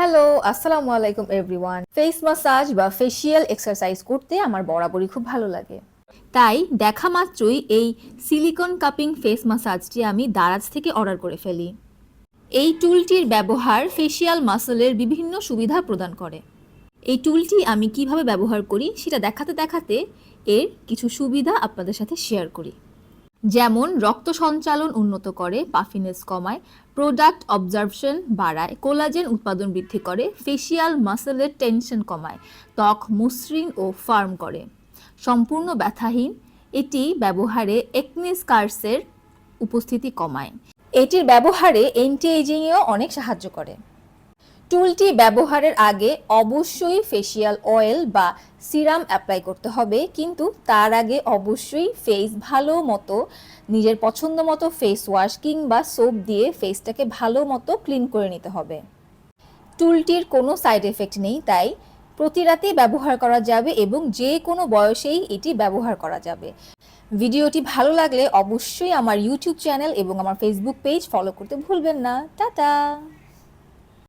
Hello, আসসালামু আলাইকুম everyone. Face massage বা ফেসিয়াল এক্সারসাইজ করতে আমার বরাবরই খুব ভালো লাগে। তাই দেখা মাত্রই এই সিলিকন কাপিং ফেস ম্যাসাজটি আমি দারাজ থেকে অর্ডার করে ফেলি। এই টুলটির ব্যবহার ফেসিয়াল মাসলের বিভিন্ন সুবিধা প্রদান করে। এই টুলটি আমি কিভাবে ব্যবহার করি সেটা দেখাতে দেখাতে এর কিছু সুবিধা আপনাদের সাথে শেয়ার করি। যেমন রক্ত সঞ্চালন উন্নত করে, পাফিনেস কমায়, প্রোডাক্ট অবজারভশন বাড়ায়, কোলাজেন উৎপাদন বৃদ্ধি করে, ফেসিয়াল মাসেলের টেনশন কমায়, ত্বক মসৃণ ও ফার্ম করে, সম্পূর্ণ ব্যথাহীন। এটি ব্যবহারে একনি স্কার্সের উপস্থিতি কমায়। এটির ব্যবহারে অ্যান্টি এজিংয়েও অনেক সাহায্য করে। টুলটি ব্যবহারের আগে অবশ্যই ফেসিয়াল অয়েল বা সিরাম অ্যাপ্লাই করতে হবে, কিন্তু তার আগে অবশ্যই ফেস ভালো মতো নিজের পছন্দ মতো ফেস ওয়াশ কিংবা সোপ দিয়ে ফেসটাকে ভালো মতো ক্লিন করে নিতে হবে। টুলটির কোনো সাইড এফেক্ট নেই, তাই প্রতি রাতেই ব্যবহার করা যাবে এবং যে কোনো বয়সেই এটি ব্যবহার করা যাবে। ভিডিওটি ভালো লাগলে অবশ্যই আমার ইউটিউব চ্যানেল এবং আমার ফেসবুক পেজ ফলো করতে ভুলবেন না। টাটা।